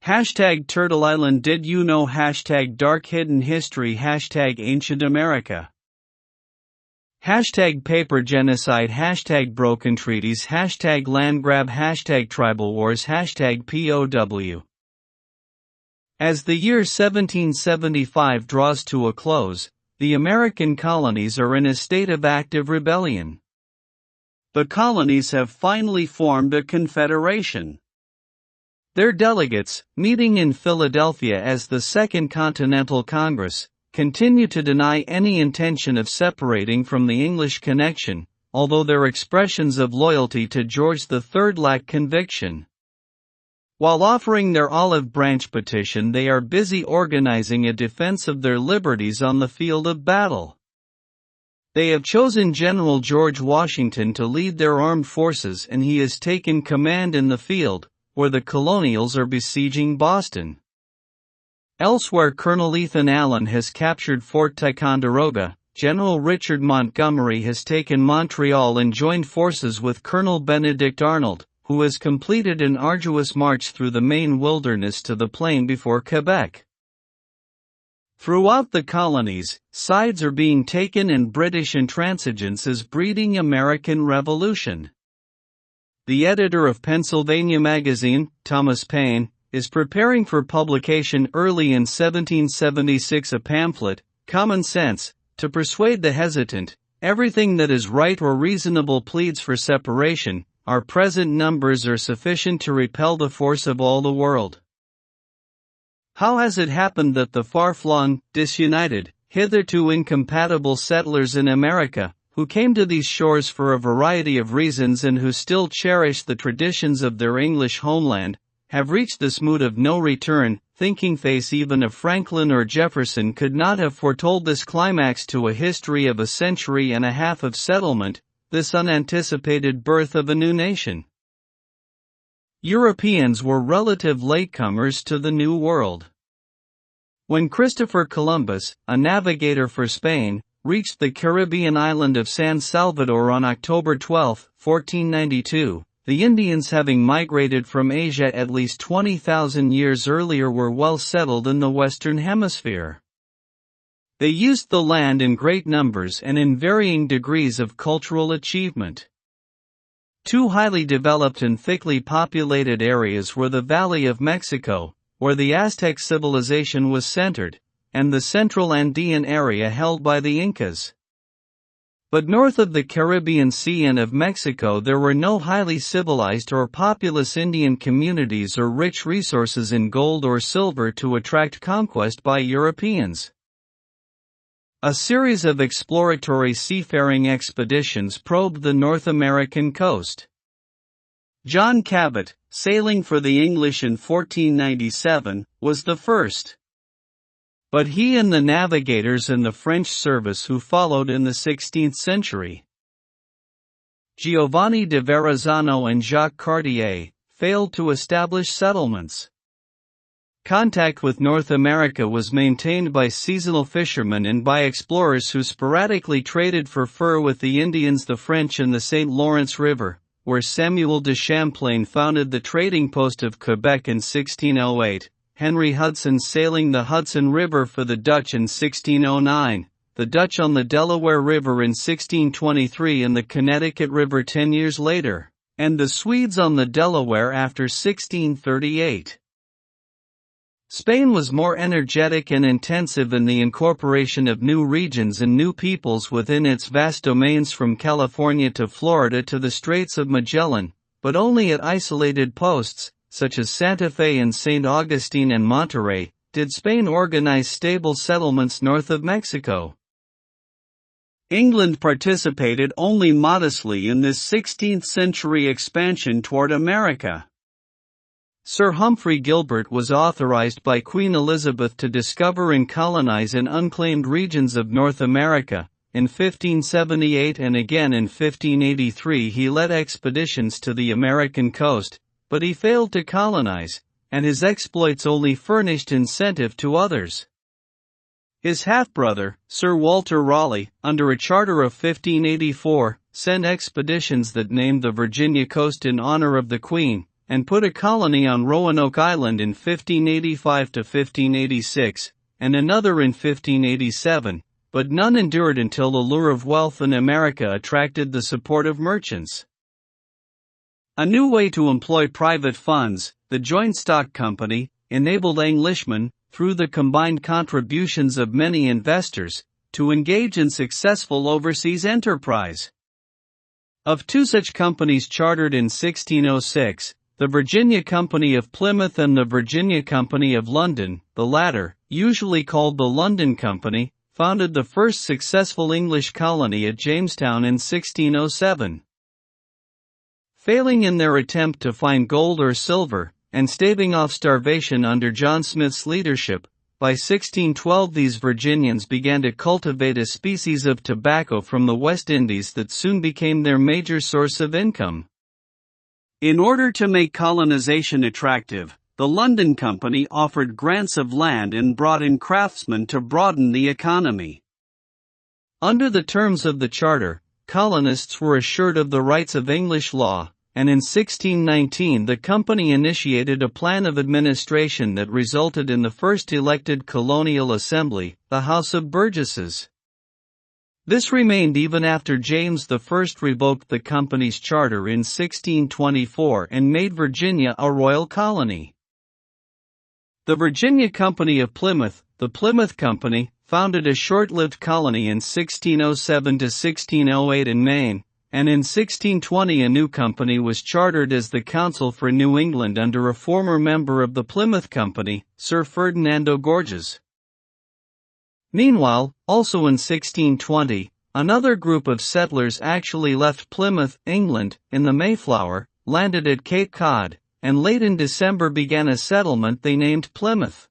Hashtag Turtle Island. Did you know? Hashtag Dark Hidden History. Hashtag Ancient America. Hashtag Paper Genocide. Hashtag Broken Treaties. Hashtag Land Grab. Hashtag Tribal Wars. Hashtag POW. As the year 1775 draws to a close, the American colonies are in a state of active rebellion. The colonies have finally formed a confederation. Their delegates, meeting in Philadelphia as the Second Continental Congress, continue to deny any intention of separating from the English connection, although their expressions of loyalty to George III lack conviction. While offering their olive branch petition, they are busy organizing a defense of their liberties on the field of battle. They have chosen General George Washington to lead their armed forces, and he has taken command in the field, where the colonials are besieging Boston. Elsewhere, Colonel Ethan Allen has captured Fort Ticonderoga, General Richard Montgomery has taken Montreal and joined forces with Colonel Benedict Arnold, who has completed an arduous march through the Maine wilderness to the plain before Quebec. Throughout the colonies, sides are being taken and British intransigence is breeding American Revolution. The editor of Pennsylvania Magazine, Thomas Paine, is preparing for publication early in 1776 a pamphlet, Common Sense, to persuade the hesitant. Everything that is right or reasonable pleads for separation. Our present numbers are sufficient to repel the force of all the world. How has it happened that the far-flung, disunited, hitherto incompatible settlers in America, who came to these shores for a variety of reasons and who still cherish the traditions of their English homeland, have reached this mood of no return? Thinking face even of Franklin or Jefferson could not have foretold this climax to a history of a century and a half of settlement, this unanticipated birth of a new nation. Europeans were relative latecomers to the New World. When Christopher Columbus, a navigator for Spain, reached the Caribbean island of San Salvador on October 12, 1492, the Indians, having migrated from Asia at least 20,000 years earlier, were well settled in the Western Hemisphere. They used the land in great numbers and in varying degrees of cultural achievement. Two highly developed and thickly populated areas were the Valley of Mexico, where the Aztec civilization was centered, and the central Andean area held by the Incas. But north of the Caribbean Sea and of Mexico there were no highly civilized or populous Indian communities or rich resources in gold or silver to attract conquest by Europeans. A series of exploratory seafaring expeditions probed the North American coast. John Cabot, sailing for the English in 1497, was the first. But he and the navigators in the French service who followed in the 16th century, Giovanni de Verrazzano and Jacques Cartier, failed to establish settlements. Contact with North America was maintained by seasonal fishermen and by explorers who sporadically traded for fur with the Indians, the French, and the St. Lawrence River, where Samuel de Champlain founded the trading post of Quebec in 1608, Henry Hudson sailing the Hudson River for the Dutch in 1609, the Dutch on the Delaware River in 1623 and the Connecticut River 10 years later, and the Swedes on the Delaware after 1638. Spain was more energetic and intensive in the incorporation of new regions and new peoples within its vast domains from California to Florida to the Straits of Magellan, but only at isolated posts, such as Santa Fe and St. Augustine and Monterey, did Spain organize stable settlements north of Mexico. England participated only modestly in this 16th century expansion toward America. Sir Humphrey Gilbert was authorized by Queen Elizabeth to discover and colonize in unclaimed regions of North America. In 1578 and again in 1583 he led expeditions to the American coast, but he failed to colonize, and his exploits only furnished incentive to others. His half-brother, Sir Walter Raleigh, under a charter of 1584, sent expeditions that named the Virginia coast in honor of the Queen, and put a colony on Roanoke Island in 1585 to 1586, and another in 1587, but none endured until the lure of wealth in America attracted the support of merchants. A new way to employ private funds, the joint stock company, enabled Englishmen, through the combined contributions of many investors, to engage in successful overseas enterprise. Of two such companies chartered in 1606, the Virginia Company of Plymouth and the Virginia Company of London, the latter, usually called the London Company, founded the first successful English colony at Jamestown in 1607. Failing in their attempt to find gold or silver, and staving off starvation under John Smith's leadership, by 1612 these Virginians began to cultivate a species of tobacco from the West Indies that soon became their major source of income. In order to make colonization attractive, the London Company offered grants of land and brought in craftsmen to broaden the economy. Under the terms of the charter, colonists were assured of the rights of English law, and in 1619 the company initiated a plan of administration that resulted in the first elected colonial assembly, the House of Burgesses. This remained even after James I revoked the company's charter in 1624 and made Virginia a royal colony. The Virginia Company of Plymouth, the Plymouth Company, founded a short-lived colony in 1607 to 1608 in Maine, and in 1620 a new company was chartered as the Council for New England under a former member of the Plymouth Company, Sir Ferdinando Gorges. Meanwhile, also in 1620, another group of settlers actually left Plymouth, England, in the Mayflower, landed at Cape Cod, and late in December began a settlement they named Plymouth.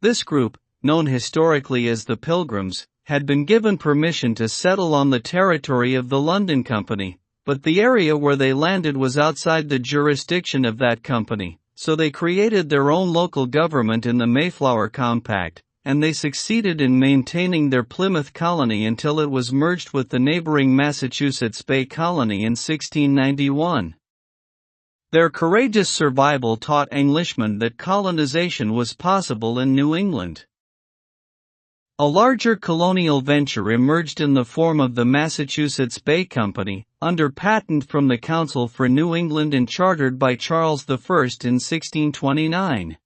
This group, known historically as the Pilgrims, had been given permission to settle on the territory of the London Company, but the area where they landed was outside the jurisdiction of that company, so they created their own local government in the Mayflower Compact, and they succeeded in maintaining their Plymouth colony until it was merged with the neighboring Massachusetts Bay Colony in 1691. Their courageous survival taught Englishmen that colonization was possible in New England. A larger colonial venture emerged in the form of the Massachusetts Bay Company, under patent from the Council for New England and chartered by Charles I in 1629.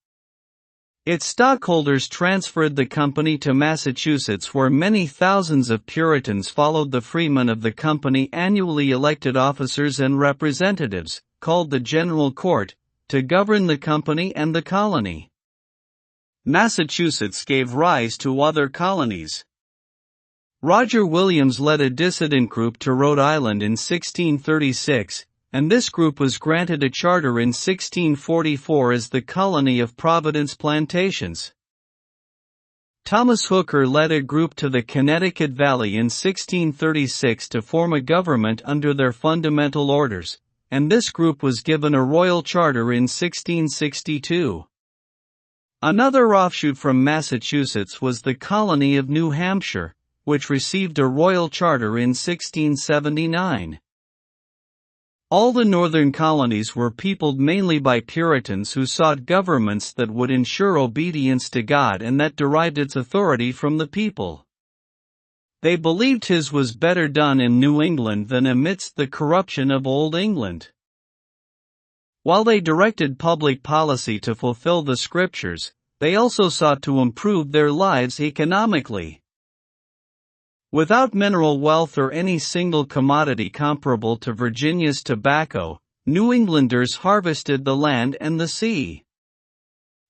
Its stockholders transferred the company to Massachusetts, where many thousands of Puritans followed the freemen of the company, annually elected officers and representatives, called the General Court, to govern the company and the colony. Massachusetts gave rise to other colonies. Roger Williams led a dissident group to Rhode Island in 1636, and this group was granted a charter in 1644 as the Colony of Providence Plantations. Thomas Hooker led a group to the Connecticut Valley in 1636 to form a government under their fundamental orders, and this group was given a royal charter in 1662. Another offshoot from Massachusetts was the colony of New Hampshire, which received a royal charter in 1679. All the northern colonies were peopled mainly by Puritans who sought governments that would ensure obedience to God and that derived its authority from the people. They believed His was better done in New England than amidst the corruption of Old England. While they directed public policy to fulfill the Scriptures, they also sought to improve their lives economically. Without mineral wealth or any single commodity comparable to Virginia's tobacco, New Englanders harvested the land and the sea.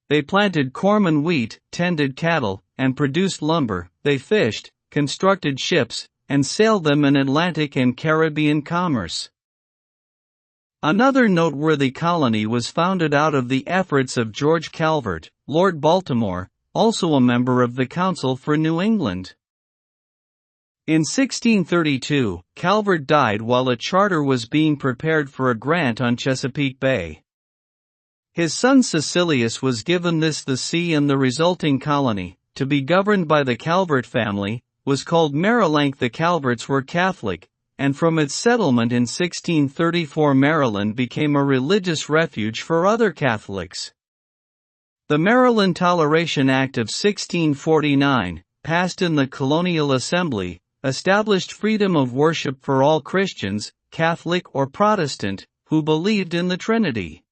They planted corn and wheat, tended cattle, and produced lumber. They fished, constructed ships, and sailed them in Atlantic and Caribbean commerce. Another noteworthy colony was founded out of the efforts of George Calvert, Lord Baltimore, also a member of the Council for New England. In 1632, Calvert died while a charter was being prepared for a grant on Chesapeake Bay. His son Cecilius was given the sea, and the resulting colony, to be governed by the Calvert family, was called Marylank. The Calverts were Catholic, and from its settlement in 1634 Maryland became a religious refuge for other Catholics. The Maryland Toleration Act of 1649, passed in the Colonial Assembly, established freedom of worship for all Christians, Catholic or Protestant, who believed in the Trinity.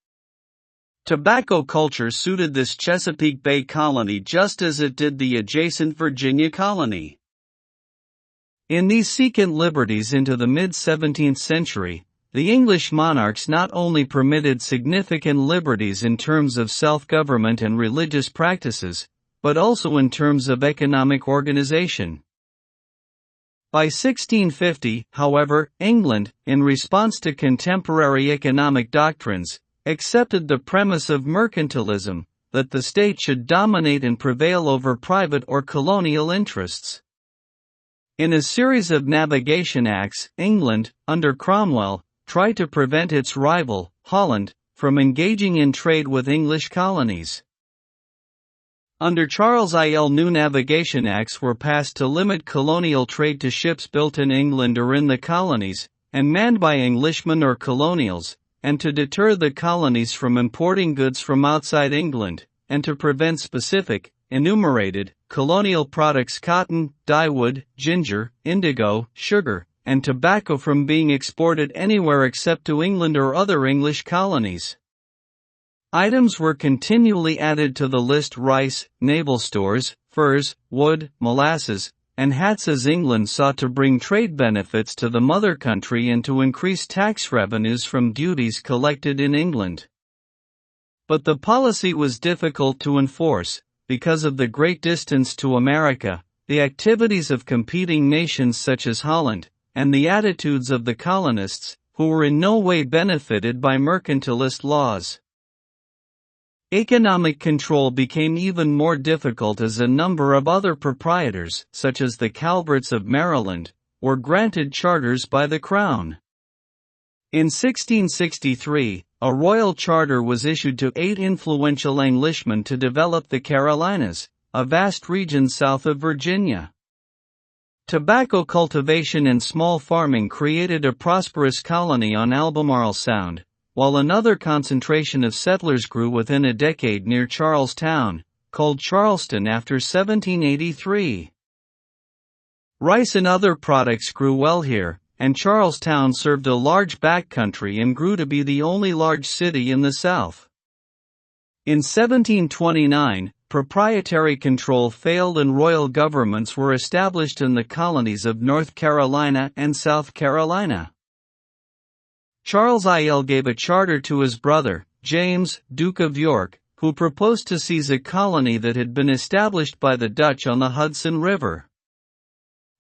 Tobacco culture suited this Chesapeake Bay colony just as it did the adjacent Virginia colony. In these secant liberties into the mid-17th century, the English monarchs not only permitted significant liberties in terms of self-government and religious practices, but also in terms of economic organization. By 1650, however, England, in response to contemporary economic doctrines, accepted the premise of mercantilism, that the state should dominate and prevail over private or colonial interests. In a series of navigation acts, England, under Cromwell, tried to prevent its rival, Holland, from engaging in trade with English colonies. Under Charles II, new navigation acts were passed to limit colonial trade to ships built in England or in the colonies, and manned by Englishmen or colonials, and to deter the colonies from importing goods from outside England, and to prevent specific, enumerated, colonial products cotton, dyewood, ginger, indigo, sugar, and tobacco from being exported anywhere except to England or other English colonies. Items were continually added to the list: rice, naval stores, furs, wood, molasses, and hats, as England sought to bring trade benefits to the mother country and to increase tax revenues from duties collected in England. But the policy was difficult to enforce, because of the great distance to America, the activities of competing nations such as Holland, and the attitudes of the colonists, who were in no way benefited by mercantilist laws. Economic control became even more difficult as a number of other proprietors, such as the Calverts of Maryland, were granted charters by the Crown. In 1663, a royal charter was issued to 8 influential Englishmen to develop the Carolinas, a vast region south of Virginia. Tobacco cultivation and small farming created a prosperous colony on Albemarle Sound, while another concentration of settlers grew within a decade near Charlestown, called Charleston after 1783. Rice and other products grew well here, and Charlestown served a large backcountry and grew to be the only large city in the South. In 1729, proprietary control failed and royal governments were established in the colonies of North Carolina and South Carolina. Charles I gave a charter to his brother, James, Duke of York, who proposed to seize a colony that had been established by the Dutch on the Hudson River.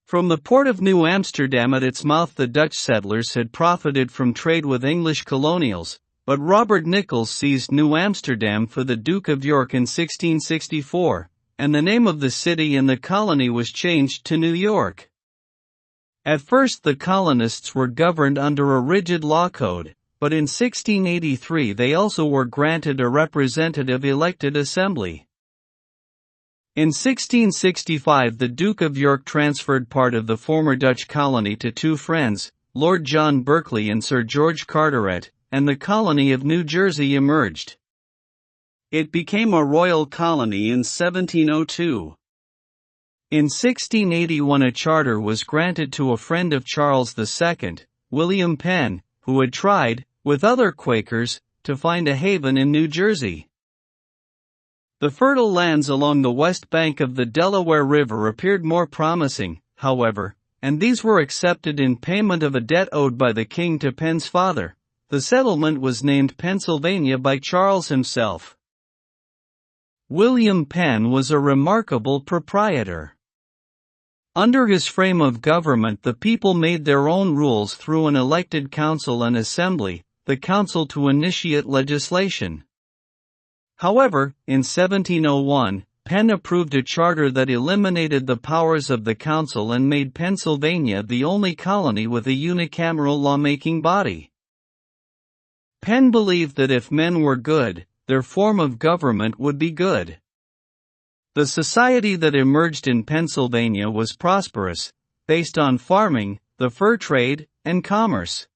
From the port of New Amsterdam at its mouth, the Dutch settlers had profited from trade with English colonials, but Robert Nichols seized New Amsterdam for the Duke of York in 1664, and the name of the city and the colony was changed to New York. At first the colonists were governed under a rigid law code, but in 1683 they also were granted a representative elected assembly. In 1665 the Duke of York transferred part of the former Dutch colony to 2 friends, Lord John Berkeley and Sir George Carteret, and the colony of New Jersey emerged. It became a royal colony in 1702. In 1681 a charter was granted to a friend of Charles II, William Penn, who had tried, with other Quakers, to find a haven in New Jersey. The fertile lands along the west bank of the Delaware River appeared more promising, however, and these were accepted in payment of a debt owed by the king to Penn's father. The settlement was named Pennsylvania by Charles himself. William Penn was a remarkable proprietor. Under his frame of government the people made their own rules through an elected council and assembly, the council to initiate legislation. However, in 1701, Penn approved a charter that eliminated the powers of the council and made Pennsylvania the only colony with a unicameral lawmaking body. Penn believed that if men were good, their form of government would be good. The society that emerged in Pennsylvania was prosperous, based on farming, the fur trade, and commerce.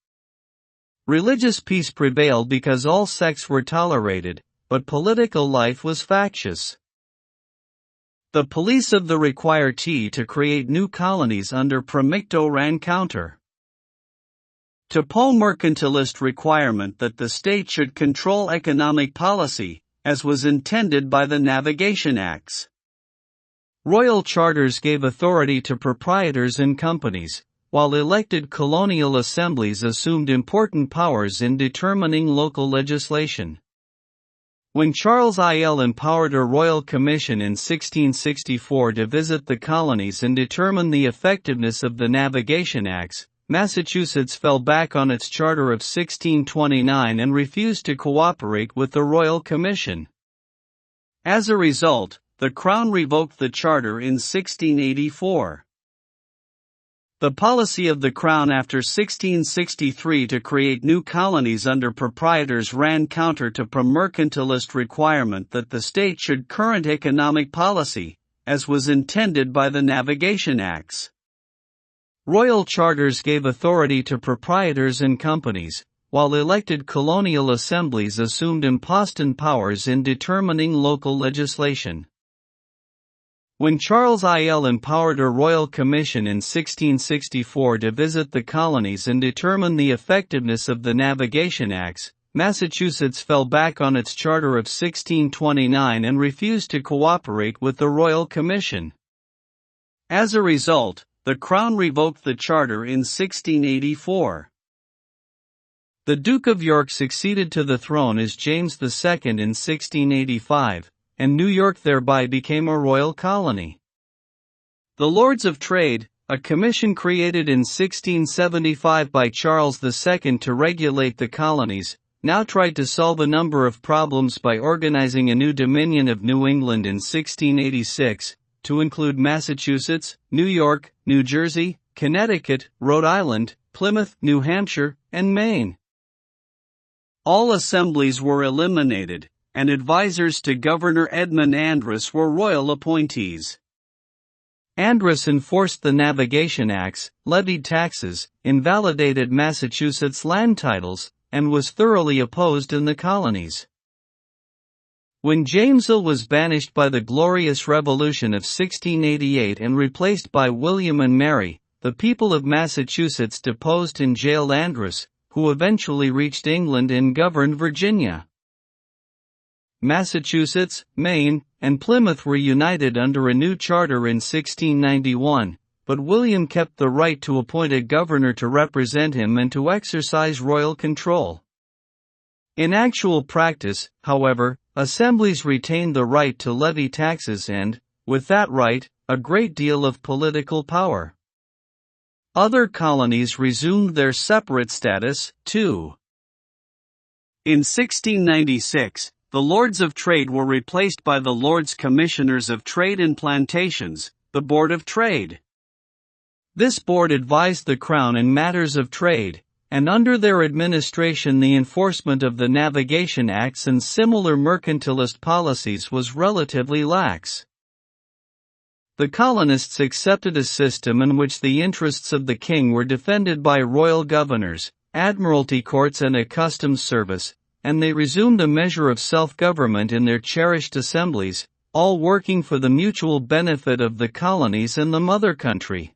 Religious peace prevailed because all sects were tolerated, but political life was factious. The police of the require to create new colonies under Primicto ran counter to Poe mercantilist requirement that the state should control economic policy, as was intended by the Navigation Acts. Royal charters gave authority to proprietors and companies, while elected colonial assemblies assumed important powers in determining local legislation. When Charles I.L. empowered a royal commission in 1664 to visit the colonies and determine the effectiveness of the Navigation Acts, Massachusetts fell back on its charter of 1629 and refused to cooperate with the Royal Commission. As a result, the Crown revoked the charter in 1684. The policy of the Crown after 1663 to create new colonies under proprietors ran counter to pro-mercantilist requirement that the state should current economic policy, as was intended by the Navigation Acts. Royal charters gave authority to proprietors and companies, while elected colonial assemblies assumed impostent powers in determining local legislation. When Charles I.L. empowered a royal commission in 1664 to visit the colonies and determine the effectiveness of the Navigation Acts, Massachusetts fell back on its charter of 1629 and refused to cooperate with the Royal Commission. As a result, the Crown revoked the charter in 1684. The Duke of York succeeded to the throne as James II in 1685. And New York thereby became a royal colony. The Lords of Trade, a commission created in 1675 by Charles II to regulate the colonies, now tried to solve a number of problems by organizing a new Dominion of New England in 1686, to include Massachusetts, New York, New Jersey, Connecticut, Rhode Island, Plymouth, New Hampshire, and Maine. All assemblies were eliminated, and advisors to Governor Edmund Andros were royal appointees. Andros enforced the Navigation Acts, levied taxes, invalidated Massachusetts land titles, and was thoroughly opposed in the colonies. When James was banished by the Glorious Revolution of 1688 and replaced by William and Mary, the people of Massachusetts deposed and jailed Andros, who eventually reached England and governed Virginia. Massachusetts, Maine, and Plymouth were united under a new charter in 1691, but William kept the right to appoint a governor to represent him and to exercise royal control. In actual practice, however, assemblies retained the right to levy taxes and, with that right, a great deal of political power. Other colonies resumed their separate status, too. In 1696, the Lords of Trade were replaced by the Lords Commissioners of Trade and Plantations, the Board of Trade. This board advised the Crown in matters of trade, and under their administration the enforcement of the Navigation Acts and similar mercantilist policies was relatively lax. The colonists accepted a system in which the interests of the king were defended by royal governors, admiralty courts and a customs service, and they resumed a measure of self-government in their cherished assemblies, all working for the mutual benefit of the colonies and the mother country.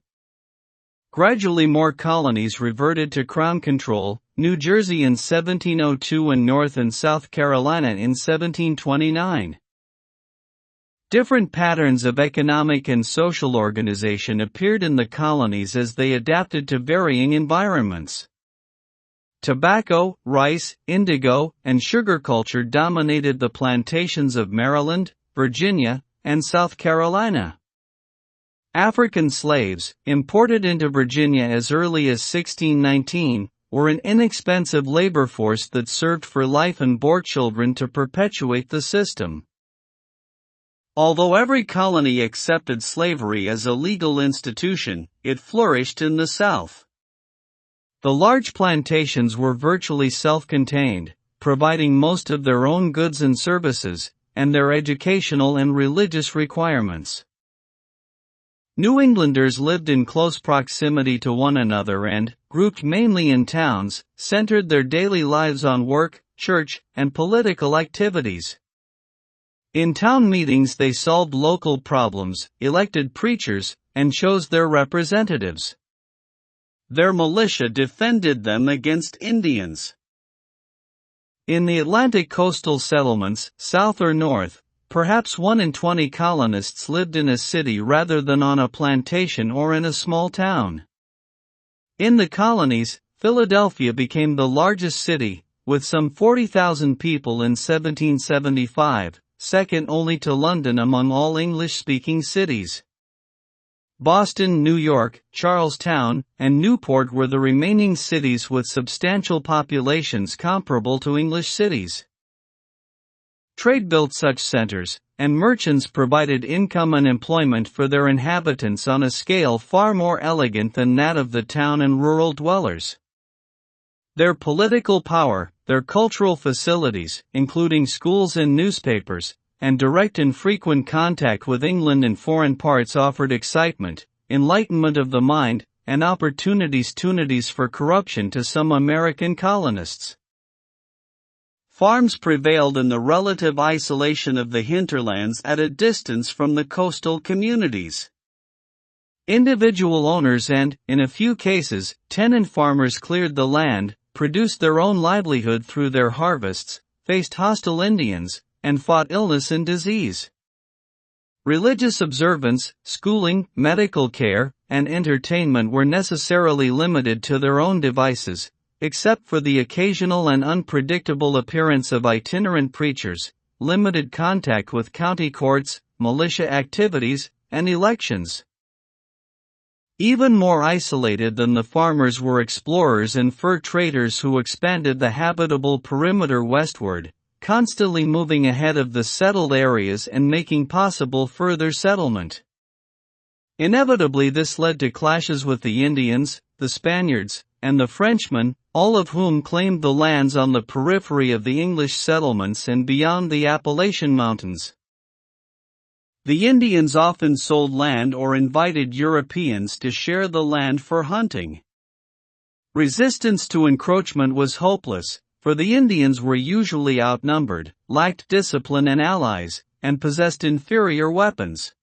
Gradually more colonies reverted to Crown control, New Jersey in 1702 and North and South Carolina in 1729. Different patterns of economic and social organization appeared in the colonies as they adapted to varying environments. Tobacco, rice, indigo, and sugar culture dominated the plantations of Maryland, Virginia, and South Carolina. African slaves, imported into Virginia as early as 1619, were an inexpensive labor force that served for life and bore children to perpetuate the system. Although every colony accepted slavery as a legal institution, it flourished in the South. The large plantations were virtually self-contained, providing most of their own goods and services, and their educational and religious requirements. New Englanders lived in close proximity to one another and, grouped mainly in towns, centered their daily lives on work, church, and political activities. In town meetings they solved local problems, elected preachers, and chose their representatives. Their militia defended them against Indians. In the Atlantic coastal settlements, south or north, perhaps 1 in 20 colonists lived in a city rather than on a plantation or in a small town. In the colonies, Philadelphia became the largest city, with some 40,000 people in 1775, second only to London among all English-speaking cities. Boston, New York, Charlestown, and Newport were the remaining cities with substantial populations comparable to English cities. Trade built such centers, and merchants provided income and employment for their inhabitants on a scale far more elegant than that of the town and rural dwellers. Their political power, their cultural facilities, including schools and newspapers, and direct and frequent contact with England and foreign parts offered excitement, enlightenment of the mind, and opportunities for corruption to some American colonists. Farms prevailed in the relative isolation of the hinterlands at a distance from the coastal communities. Individual owners and, in a few cases, tenant farmers cleared the land, produced their own livelihood through their harvests, faced hostile Indians, and fought illness and disease. Religious observance, schooling, medical care, and entertainment were necessarily limited to their own devices, except for the occasional and unpredictable appearance of itinerant preachers, limited contact with county courts, militia activities, and elections. Even more isolated than the farmers were explorers and fur traders who expanded the habitable perimeter westward, constantly moving ahead of the settled areas and making possible further settlement. Inevitably this led to clashes with the Indians, the Spaniards, and the Frenchmen, all of whom claimed the lands on the periphery of the English settlements and beyond the Appalachian Mountains. The Indians often sold land or invited Europeans to share the land for hunting. Resistance to encroachment was hopeless, for the Indians were usually outnumbered, lacked discipline and allies, and possessed inferior weapons.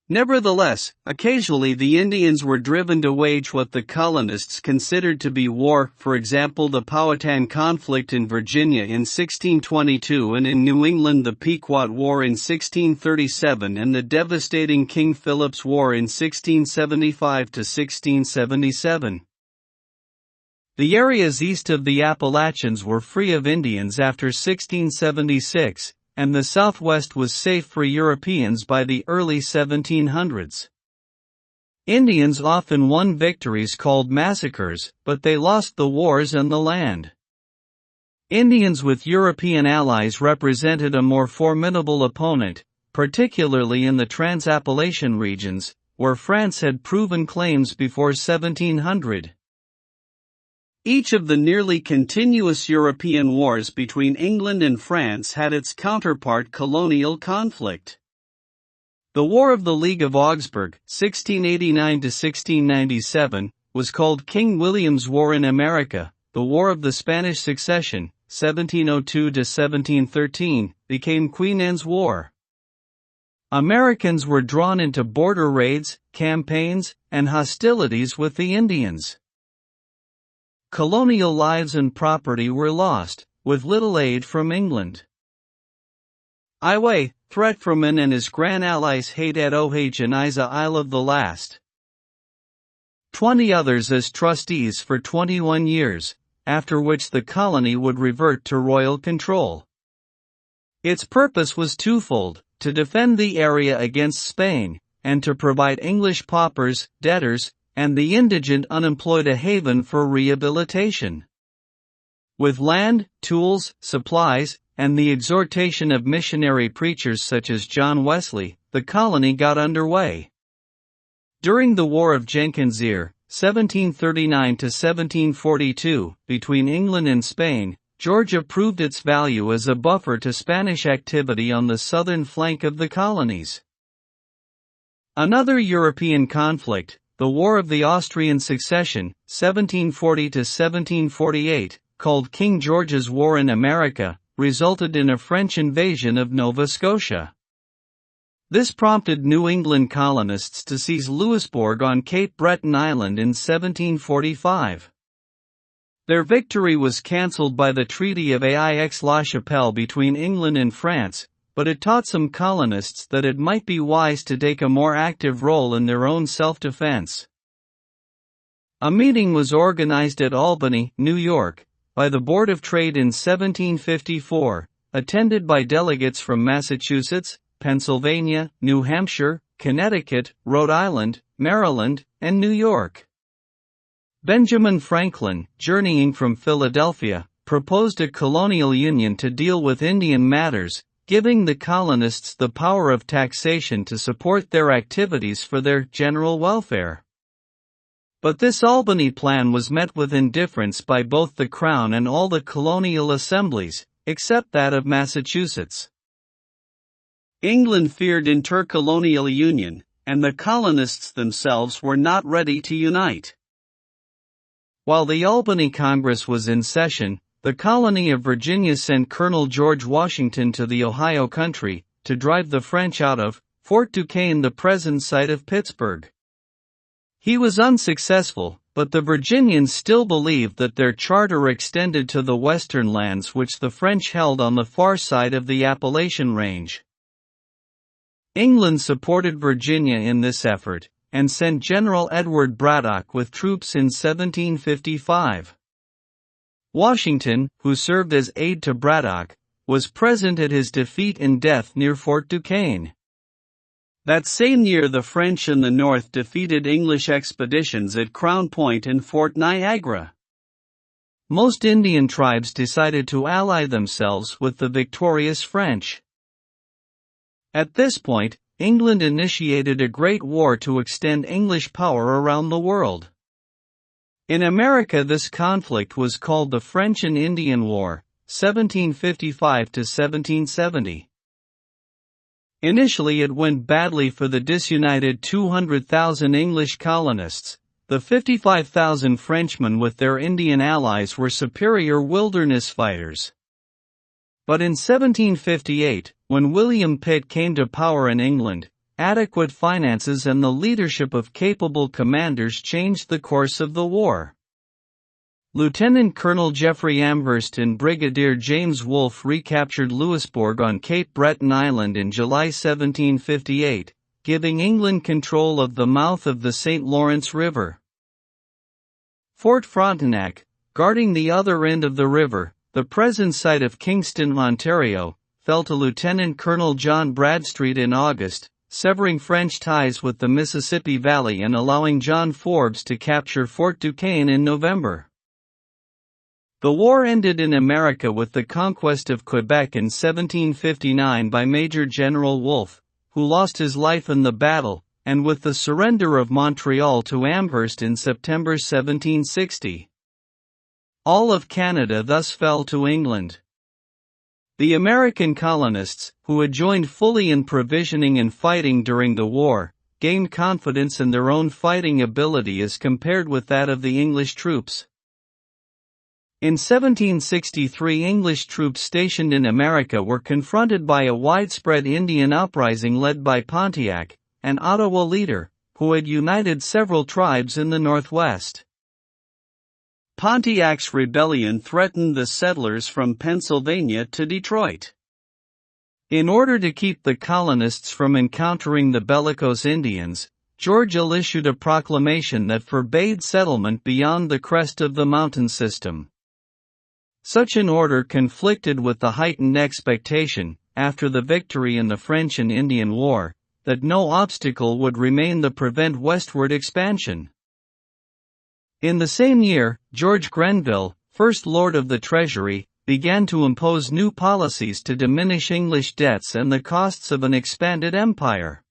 Nevertheless, occasionally the Indians were driven to wage what the colonists considered to be war, for example the Powhatan conflict in Virginia in 1622 and in New England the Pequot War in 1637 and the devastating King Phillips War in 1675 to 1677. The areas east of the Appalachians were free of Indians after 1676, and the Southwest was safe for Europeans by the early 1700s. Indians often won victories called massacres, but they lost the wars and the land. Indians with European allies represented a more formidable opponent, particularly in the Trans-Appalachian regions, where France had proven claims before 1700. Each of the nearly continuous European wars between England and France had its counterpart colonial conflict. The War of the League of Augsburg, 1689 to 1697, was called King William's War in America. The War of the Spanish Succession, 1702 to 1713, became Queen Anne's War. Americans were drawn into border raids, campaigns, and hostilities with the Indians. Colonial lives and property were lost, with little aid from England. Iway, Threatferman and his grand allies hate at Ohageniza Isle of the last. 20 others as trustees for 21 years, after which the colony would revert to royal control. Its purpose was twofold, to defend the area against Spain, and to provide English paupers, debtors, and the indigent unemployed a haven for rehabilitation. With land, tools, supplies, and the exhortation of missionary preachers such as John Wesley, the colony got underway. During the War of Jenkins' Ear, 1739 to 1742, between England and Spain, Georgia proved its value as a buffer to Spanish activity on the southern flank of the colonies. Another European conflict, the War of the Austrian Succession, 1740 to 1748, called King George's War in America, resulted in a French invasion of Nova Scotia. This prompted New England colonists to seize Louisbourg on Cape Breton Island in 1745. Their victory was cancelled by the Treaty of Aix-la-Chapelle between England and France, but it taught some colonists that it might be wise to take a more active role in their own self-defense. A meeting was organized at Albany, New York, by the Board of Trade in 1754, attended by delegates from Massachusetts, Pennsylvania, New Hampshire, Connecticut, Rhode Island, Maryland, and New York. Benjamin Franklin, journeying from Philadelphia, proposed a colonial union to deal with Indian matters, giving the colonists the power of taxation to support their activities for their general welfare. But this Albany plan was met with indifference by both the Crown and all the colonial assemblies, except that of Massachusetts. England feared intercolonial union, and the colonists themselves were not ready to unite. While the Albany Congress was in session, the colony of Virginia sent Colonel George Washington to the Ohio country, to drive the French out of Fort Duquesne, the present site of Pittsburgh. He was unsuccessful, but the Virginians still believed that their charter extended to the western lands which the French held on the far side of the Appalachian Range. England supported Virginia in this effort, and sent General Edward Braddock with troops in 1755. Washington, who served as aide to Braddock, was present at his defeat and death near Fort Duquesne. That same year the French in the north defeated English expeditions at Crown Point and Fort Niagara. Most Indian tribes decided to ally themselves with the victorious French. At this point, England initiated a great war to extend English power around the world. In America, this conflict was called the French and Indian War, 1755 to 1770. Initially it went badly for the disunited 200,000 English colonists. The 55,000 Frenchmen with their Indian allies were superior wilderness fighters. But in 1758, when William Pitt came to power in England, adequate finances and the leadership of capable commanders changed the course of the war. Lieutenant Colonel Geoffrey Amherst and Brigadier James Wolfe recaptured Louisbourg on Cape Breton Island in July 1758, giving England control of the mouth of the St. Lawrence River. Fort Frontenac, guarding the other end of the river, the present site of Kingston, Ontario, fell to Lieutenant Colonel John Bradstreet in August, severing French ties with the Mississippi Valley and allowing John Forbes to capture Fort Duquesne in November. The war ended in America with the conquest of Quebec in 1759 by Major General Wolfe, who lost his life in the battle, and with the surrender of Montreal to Amherst in September 1760. All of Canada thus fell to England. The American colonists, who had joined fully in provisioning and fighting during the war, gained confidence in their own fighting ability as compared with that of the English troops. In 1763, English troops stationed in America were confronted by a widespread Indian uprising led by Pontiac, an Ottawa leader, who had united several tribes in the Northwest. Pontiac's rebellion threatened the settlers from Pennsylvania to Detroit. In order to keep the colonists from encountering the bellicose Indians, George issued a proclamation that forbade settlement beyond the crest of the mountain system. Such an order conflicted with the heightened expectation, after the victory in the French and Indian War, that no obstacle would remain to prevent westward expansion. In the same year, George Grenville, First Lord of the Treasury, began to impose new policies to diminish English debts and the costs of an expanded empire.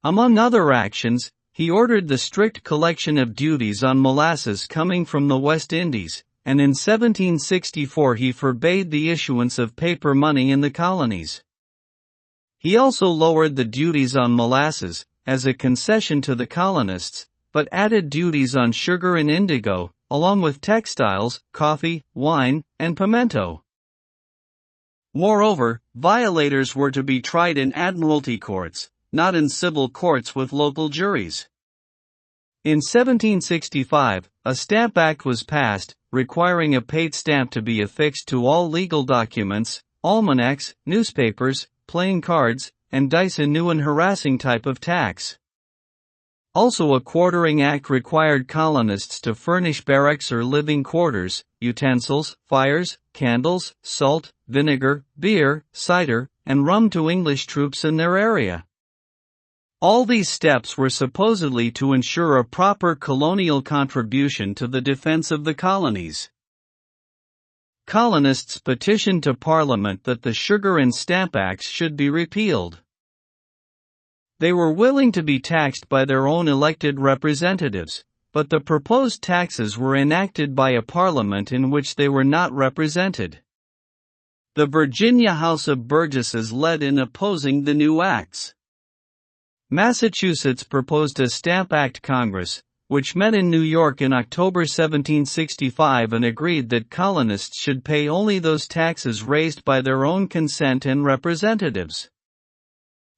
Among other actions, he ordered the strict collection of duties on molasses coming from the West Indies, and in 1764 he forbade the issuance of paper money in the colonies. He also lowered the duties on molasses, as a concession to the colonists, but added duties on sugar and indigo, along with textiles, coffee, wine, and pimento. Moreover, violators were to be tried in admiralty courts, not in civil courts with local juries. In 1765, a Stamp Act was passed, requiring a paid stamp to be affixed to all legal documents, almanacs, newspapers, playing cards, and dice, a new and harassing type of tax. Also, a quartering act required colonists to furnish barracks or living quarters, utensils, fires, candles, salt, vinegar, beer, cider, and rum to English troops in their area. All these steps were supposedly to ensure a proper colonial contribution to the defense of the colonies. Colonists petitioned to Parliament that the Sugar and Stamp Acts should be repealed. They were willing to be taxed by their own elected representatives, but the proposed taxes were enacted by a parliament in which they were not represented. The Virginia House of Burgesses led in opposing the new acts. Massachusetts proposed a Stamp Act Congress, which met in New York in October 1765 and agreed that colonists should pay only those taxes raised by their own consent and representatives.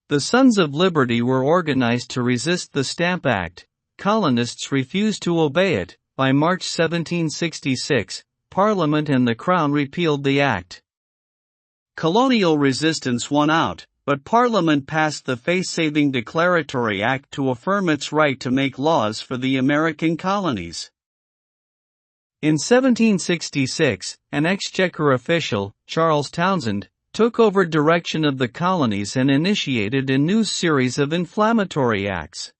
The Sons of Liberty were organized to resist the Stamp Act. Colonists refused to obey it. By March 1766, Parliament and the Crown repealed the act. Colonial resistance won out, but Parliament passed the face-saving Declaratory Act to affirm its right to make laws for the American colonies. In 1766, an Exchequer official, Charles Townshend, took over direction of the colonies and initiated a new series of inflammatory acts.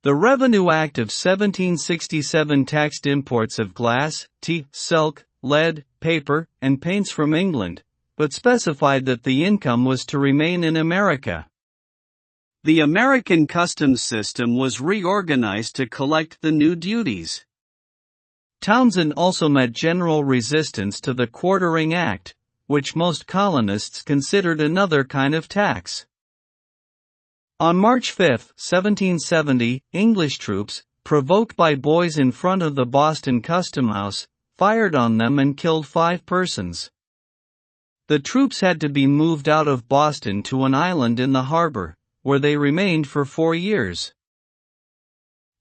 The Revenue Act of 1767 taxed imports of glass, tea, silk, lead, paper, and paints from England, but specified that the income was to remain in America. The American customs system was reorganized to collect the new duties. Townshend also met general resistance to the Quartering Act, which most colonists considered another kind of tax. On March 5, 1770, English troops, provoked by boys in front of the Boston Custom House, fired on them and killed 5 persons. The troops had to be moved out of Boston to an island in the harbor, where they remained for 4 years.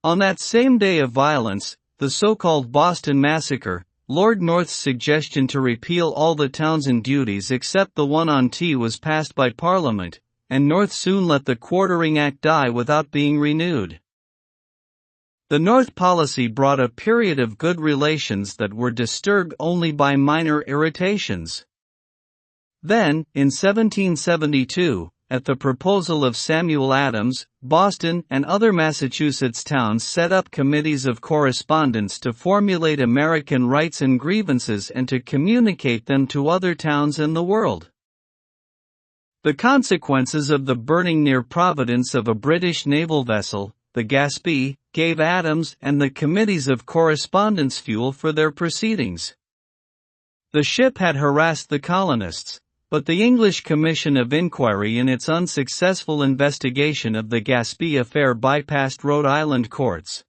On that same day of violence, the so-called Boston Massacre, Lord North's suggestion to repeal all the Townshend duties except the one on tea was passed by Parliament, and North soon let the Quartering Act die without being renewed. The North policy brought a period of good relations that were disturbed only by minor irritations. Then, in 1772, at the proposal of Samuel Adams, Boston and other Massachusetts towns set up committees of correspondence to formulate American rights and grievances and to communicate them to other towns in the world. The consequences of the burning near Providence of a British naval vessel, the Gaspee, gave Adams and the committees of correspondence fuel for their proceedings. The ship had harassed the colonists, but the English Commission of Inquiry in its unsuccessful investigation of the Gaspee affair bypassed Rhode Island courts.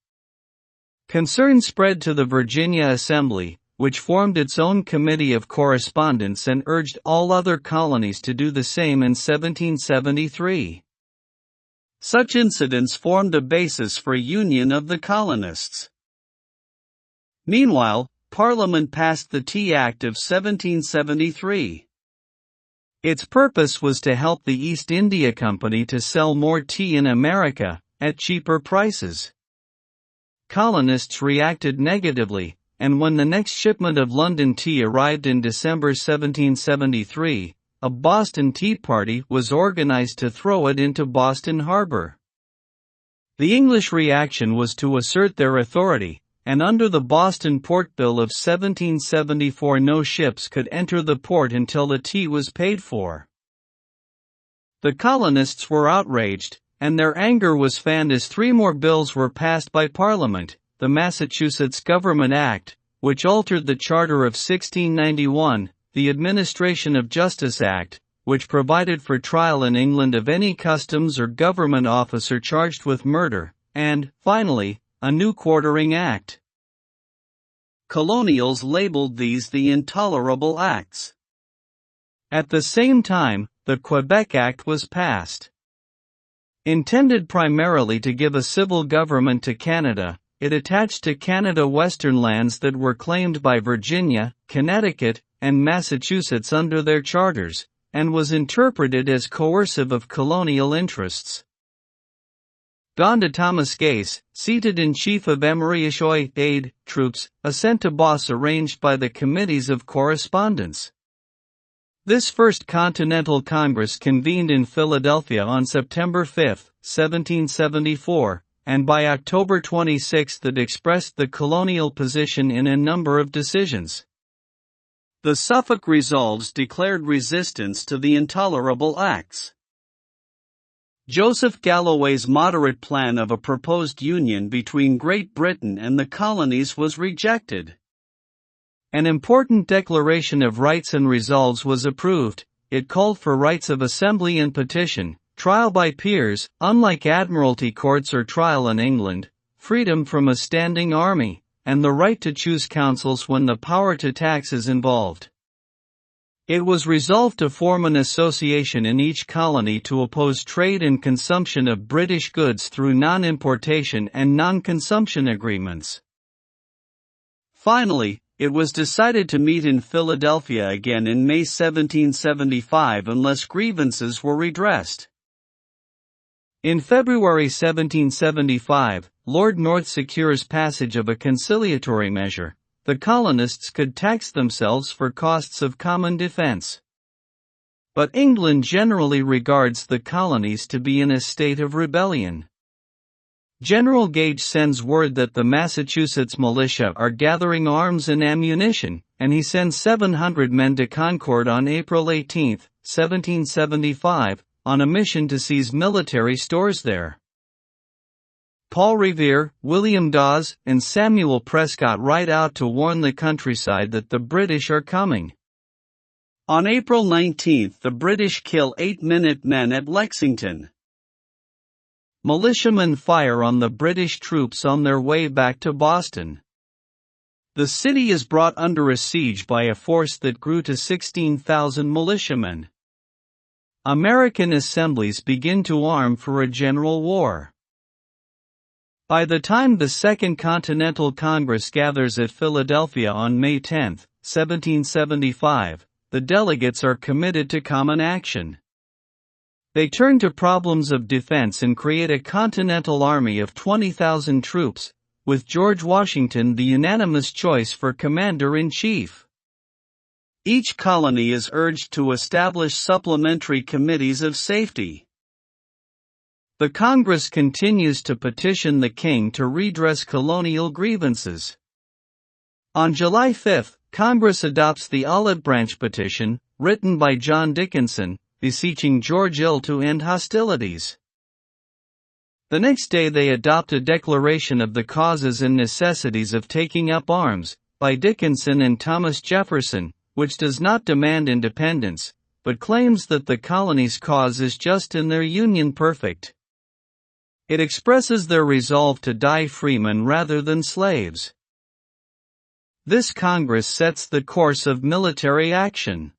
Concern spread to the Virginia Assembly, which formed its own committee of correspondence and urged all other colonies to do the same in 1773. Such incidents formed a basis for union of the colonists. Meanwhile, Parliament passed the Tea Act of 1773. Its purpose was to help the East India Company to sell more tea in America, at cheaper prices. Colonists reacted negatively, and when the next shipment of London tea arrived in December 1773, a Boston Tea Party was organized to throw it into Boston Harbor. The English reaction was to assert their authority, and under the Boston Port Bill of 1774 no ships could enter the port until the tea was paid for. The colonists were outraged, and their anger was fanned as 3 more bills were passed by Parliament: the Massachusetts Government Act, which altered the Charter of 1691, the Administration of Justice Act, which provided for trial in England of any customs or government officer charged with murder, and, finally, a new Quartering Act. Colonials labeled these the Intolerable Acts. At the same time, the Quebec Act was passed. Intended primarily to give a civil government to Canada, it attached to Canada western lands that were claimed by Virginia, Connecticut, and Massachusetts under their charters, and was interpreted as coercive of colonial interests. Gone to Thomas Gase, seated in chief of Emery-Ishoy aid troops, a sent-to-boss arranged by the Committees of Correspondence. This First Continental Congress convened in Philadelphia on September 5, 1774, and by October 26 it expressed the colonial position in a number of decisions. The Suffolk Resolves declared resistance to the Intolerable Acts. Joseph Galloway's moderate plan of a proposed union between Great Britain and the colonies was rejected. An important Declaration of Rights and Resolves was approved. It called for rights of assembly and petition, trial by peers, unlike admiralty courts or trial in England, freedom from a standing army, and the right to choose councils when the power to tax is involved. It was resolved to form an association in each colony to oppose trade and consumption of British goods through non-importation and non-consumption agreements. Finally, it was decided to meet in Philadelphia again in May 1775 unless grievances were redressed. In February 1775, Lord North secures passage of a conciliatory measure. The colonists could tax themselves for costs of common defense. But England generally regards the colonies to be in a state of rebellion. General Gage sends word that the Massachusetts militia are gathering arms and ammunition, and he sends 700 men to Concord on April 18, 1775, on a mission to seize military stores there. Paul Revere, William Dawes, and Samuel Prescott ride out to warn the countryside that the British are coming. On April 19, the British kill 8 Minutemen at Lexington. Militiamen fire on the British troops on their way back to Boston. The city is brought under a siege by a force that grew to 16,000 militiamen. American assemblies begin to arm for a general war. By the time the Second Continental Congress gathers at Philadelphia on May 10, 1775, the delegates are committed to common action. They turn to problems of defense and create a Continental Army of 20,000 troops, with George Washington the unanimous choice for commander-in-chief. Each colony is urged to establish supplementary committees of safety. The Congress continues to petition the King to redress colonial grievances. On July 5, Congress adopts the Olive Branch Petition, written by John Dickinson, beseeching George Ill to end hostilities. The next day they adopt a declaration of the causes and necessities of taking up arms, by Dickinson and Thomas Jefferson, which does not demand independence, but claims that the colony's cause is just and their union perfect. It expresses their resolve to die freemen rather than slaves. This Congress sets the course of military action.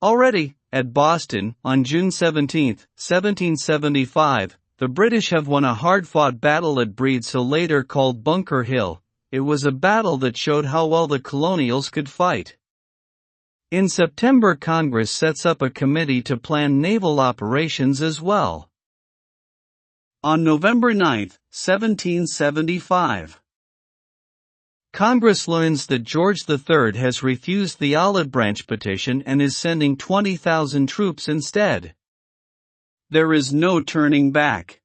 Already, at Boston, on June 17, 1775, the British have won a hard-fought battle at Breed's Hill, later called Bunker Hill. It was a battle that showed how well the colonials could fight. In September, Congress sets up a committee to plan naval operations as well. On November 9, 1775, Congress learns that George III has refused the Olive Branch Petition and is sending 20,000 troops instead. There is no turning back.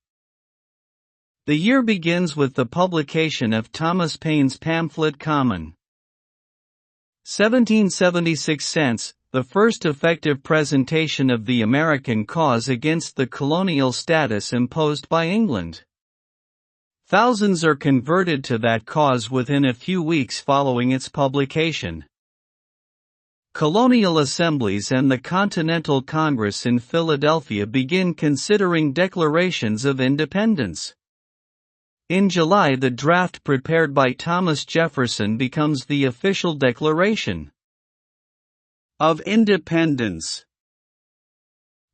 The year begins with the publication of Thomas Paine's pamphlet Common. 1776 cents, the first effective presentation of the American cause against the colonial status imposed by England. Thousands are converted to that cause within a few weeks following its publication. Colonial assemblies and the Continental Congress in Philadelphia begin considering declarations of independence. In July, the draft prepared by Thomas Jefferson becomes the official Declaration of Independence.